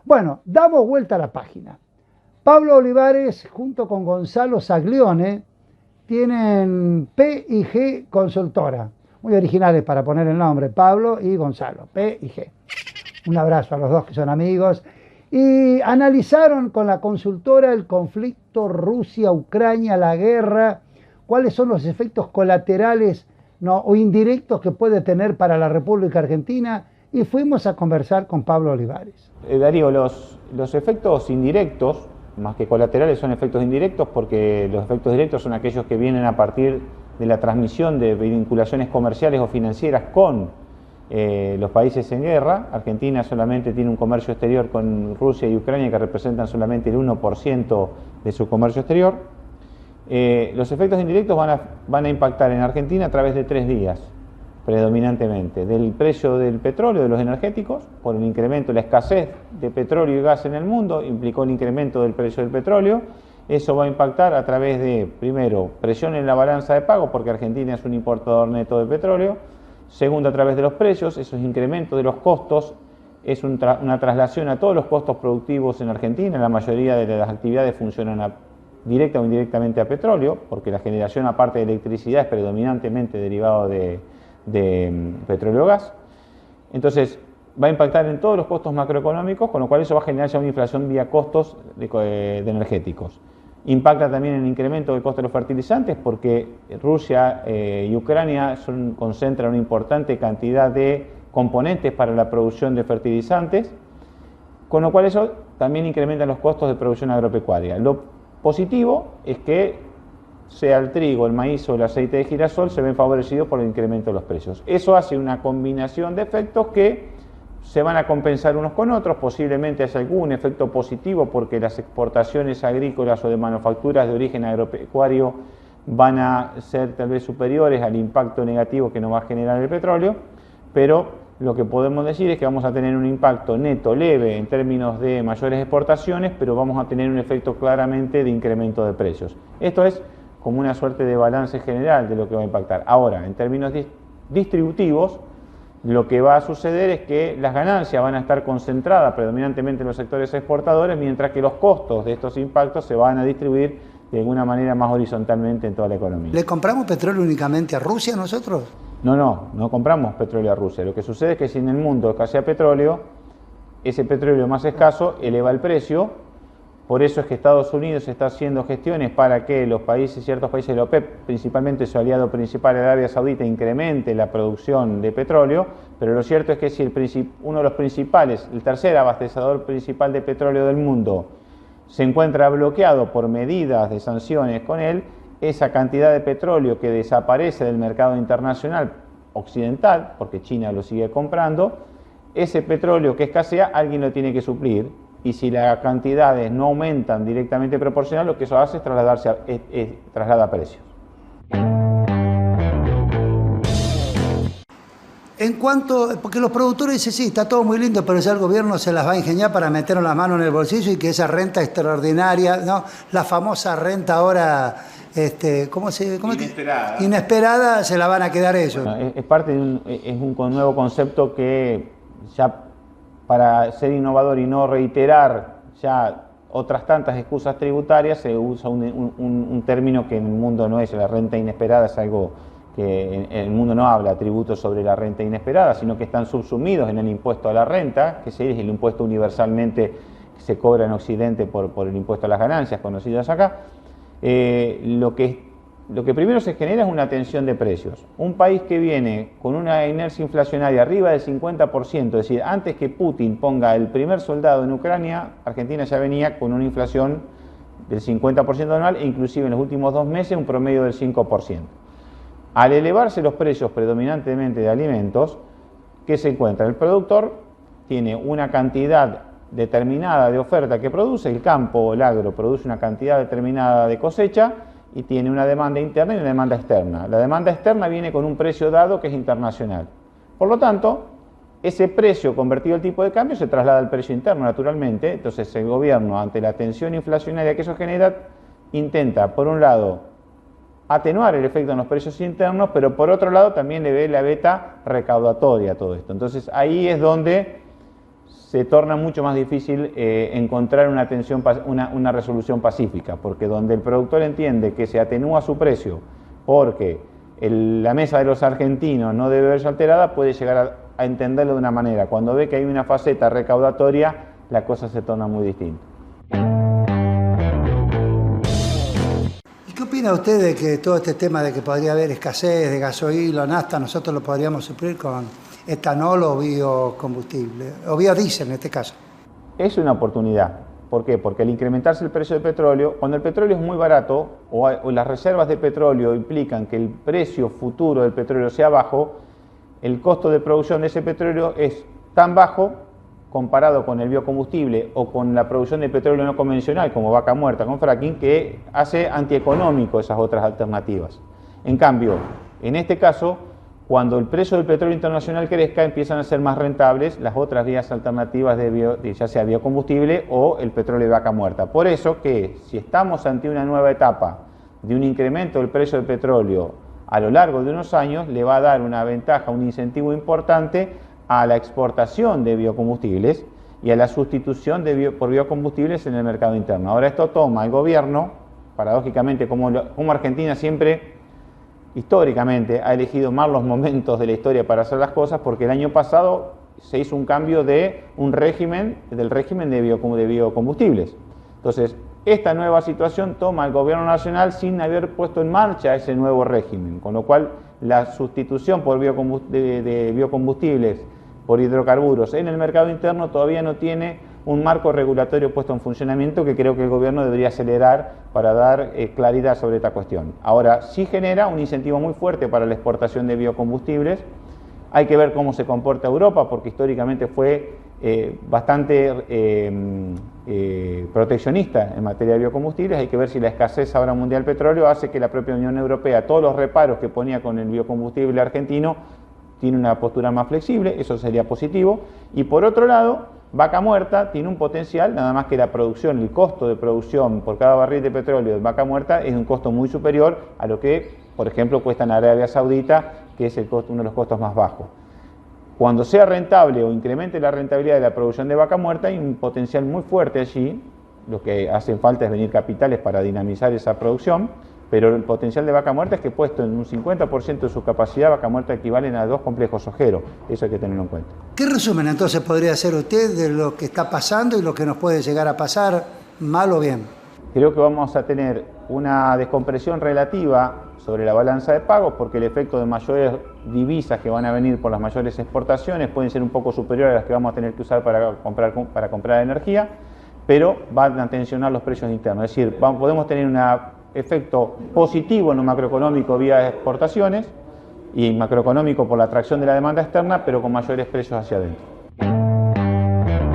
Bueno, damos vuelta a la página. Pablo Olivares junto con Gonzalo Saglione tienen P&G Consultora. Muy originales para poner el nombre, Pablo y Gonzalo, P&G. Un abrazo a los dos que son amigos. Y analizaron con la consultora el conflicto Rusia-Ucrania, la guerra, cuáles son los efectos colaterales, ¿no?, o indirectos que puede tener para la República Argentina, y fuimos a conversar con Pablo Olivares. Darío, los efectos indirectos, más que colaterales, son efectos indirectos, porque los efectos directos son aquellos que vienen a partir de la transmisión de vinculaciones comerciales o financieras con los países en guerra. Argentina solamente tiene un comercio exterior con Rusia y Ucrania que representan solamente el 1% de su comercio exterior. Los efectos indirectos van a impactar en Argentina a través de 3 vías, predominantemente: del precio del petróleo, de los energéticos, por el incremento, la escasez de petróleo y gas en el mundo implicó el incremento del precio del petróleo. Eso va a impactar a través de, primero, presión en la balanza de pago, porque Argentina es un importador neto de petróleo. Segundo, a través de los precios, esos incrementos de los costos es una traslación a todos los costos productivos en Argentina. La mayoría de las actividades funcionan directa o indirectamente a petróleo, porque la generación, aparte de electricidad, es predominantemente derivado de petróleo gas. Entonces va a impactar en todos los costos macroeconómicos, con lo cual eso va a generar ya una inflación vía costos de energéticos. Impacta también en el incremento del costo de los fertilizantes, porque Rusia y Ucrania concentran una importante cantidad de componentes para la producción de fertilizantes, con lo cual eso también incrementa los costos de producción agropecuaria. Lo positivo es que sea el trigo, el maíz o el aceite de girasol, se ven favorecidos por el incremento de los precios. Eso hace una combinación de efectos que se van a compensar unos con otros. Posiblemente haya algún efecto positivo porque las exportaciones agrícolas o de manufacturas de origen agropecuario van a ser tal vez superiores al impacto negativo que nos va a generar el petróleo, pero lo que podemos decir es que vamos a tener un impacto neto leve en términos de mayores exportaciones, pero vamos a tener un efecto claramente de incremento de precios. Esto es como una suerte de balance general de lo que va a impactar. Ahora, en términos distributivos, lo que va a suceder es que las ganancias van a estar concentradas predominantemente en los sectores exportadores, mientras que los costos de estos impactos se van a distribuir de alguna manera más horizontalmente en toda la economía. ¿Le compramos petróleo únicamente a Rusia nosotros? No compramos petróleo a Rusia. Lo que sucede es que si en el mundo escasea petróleo, ese petróleo más escaso eleva el precio. Por eso es que Estados Unidos está haciendo gestiones para que ciertos países de la OPEP, principalmente su aliado principal, Arabia Saudita, incremente la producción de petróleo. Pero lo cierto es que si uno de los principales, el tercer abastecedor principal de petróleo del mundo, se encuentra bloqueado por medidas de sanciones con él, esa cantidad de petróleo que desaparece del mercado internacional occidental, porque China lo sigue comprando, ese petróleo que escasea, alguien lo tiene que suplir. Y si las cantidades no aumentan directamente proporcional, lo que eso hace es traslada precios. En cuanto, porque los productores dicen, sí, está todo muy lindo, pero ya el gobierno se las va a ingeniar para meter las manos en el bolsillo y que esa renta extraordinaria, ¿no?, la famosa renta ahora, inesperada, se la van a quedar ellos. Bueno, es parte de un nuevo concepto que ya, para ser innovador y no reiterar ya otras tantas excusas tributarias, se usa un término que en el mundo no es. La renta inesperada es algo que en el mundo no habla tributos sobre la renta inesperada, sino que están subsumidos en el impuesto a la renta, que es el impuesto universalmente que se cobra en Occidente por el impuesto a las ganancias, conocidas acá. Lo que primero se genera es una tensión de precios. Un país que viene con una inercia inflacionaria arriba del 50%, es decir, antes que Putin ponga el primer soldado en Ucrania, Argentina ya venía con una inflación del 50% anual e inclusive en los últimos 2 meses un promedio del 5%. Al elevarse los precios predominantemente de alimentos, ¿qué se encuentra? El productor tiene una cantidad determinada de oferta que produce, el campo o el agro produce una cantidad determinada de cosecha, y tiene una demanda interna y una demanda externa. La demanda externa viene con un precio dado que es internacional. Por lo tanto, ese precio convertido al tipo de cambio se traslada al precio interno naturalmente. Entonces el gobierno, ante la tensión inflacionaria que eso genera, intenta, por un lado, atenuar el efecto en los precios internos, pero por otro lado también le ve la beta recaudatoria a todo esto. Entonces ahí es donde se torna mucho más difícil encontrar una resolución pacífica, porque donde el productor entiende que se atenúa su precio porque la mesa de los argentinos no debe verse alterada, puede llegar a entenderlo de una manera. Cuando ve que hay una faceta recaudatoria, la cosa se torna muy distinta. ¿Y qué opina usted de que todo este tema de que podría haber escasez de gasoil o nafta, nosotros lo podríamos suplir con etanol o biocombustible, o biodiesel en este caso? Es una oportunidad. ¿Por qué? Porque al incrementarse el precio del petróleo, cuando el petróleo es muy barato o las reservas de petróleo implican que el precio futuro del petróleo sea bajo, el costo de producción de ese petróleo es tan bajo comparado con el biocombustible o con la producción de petróleo no convencional como vaca muerta con fracking, que hace antieconómico esas otras alternativas. En cambio, en este caso, cuando el precio del petróleo internacional crezca, empiezan a ser más rentables las otras vías alternativas ya sea biocombustible o el petróleo de vaca muerta. Por eso que si estamos ante una nueva etapa de un incremento del precio del petróleo a lo largo de unos años, le va a dar una ventaja, un incentivo importante a la exportación de biocombustibles y a la sustitución por biocombustibles en el mercado interno. Ahora esto toma el gobierno, paradójicamente, como Argentina siempre históricamente ha elegido mal los momentos de la historia para hacer las cosas, porque el año pasado se hizo un cambio del régimen de biocombustibles. Entonces, esta nueva situación toma el gobierno nacional sin haber puesto en marcha ese nuevo régimen, con lo cual la sustitución de biocombustibles por hidrocarburos en el mercado interno todavía no tiene un marco regulatorio puesto en funcionamiento que creo que el gobierno debería acelerar para dar claridad sobre esta cuestión. Ahora, sí genera un incentivo muy fuerte para la exportación de biocombustibles. Hay que ver cómo se comporta Europa, porque históricamente fue bastante proteccionista en materia de biocombustibles. Hay que ver si la escasez ahora mundial del petróleo hace que la propia Unión Europea, todos los reparos que ponía con el biocombustible argentino, tiene una postura más flexible. Eso sería positivo. Y por otro lado, vaca muerta tiene un potencial, nada más que la producción, el costo de producción por cada barril de petróleo de vaca muerta es un costo muy superior a lo que, por ejemplo, cuesta en Arabia Saudita, que es uno de los costos más bajos. Cuando sea rentable o incremente la rentabilidad de la producción de vaca muerta, hay un potencial muy fuerte allí. Lo que hacen falta es venir capitales para dinamizar esa producción, pero el potencial de vaca muerta es que puesto en un 50% de su capacidad, vaca muerta equivalen a 2 complejos ojeros. Eso hay que tenerlo en cuenta. ¿Qué resumen entonces podría hacer usted de lo que está pasando y lo que nos puede llegar a pasar, mal o bien? Creo que vamos a tener una descompresión relativa sobre la balanza de pagos, porque el efecto de mayores divisas que van a venir por las mayores exportaciones pueden ser un poco superiores a las que vamos a tener que usar para comprar energía, pero van a tensionar los precios internos. Es decir, podemos tener un efecto positivo en lo macroeconómico vía exportaciones y macroeconómico por la atracción de la demanda externa, pero con mayores precios hacia adentro.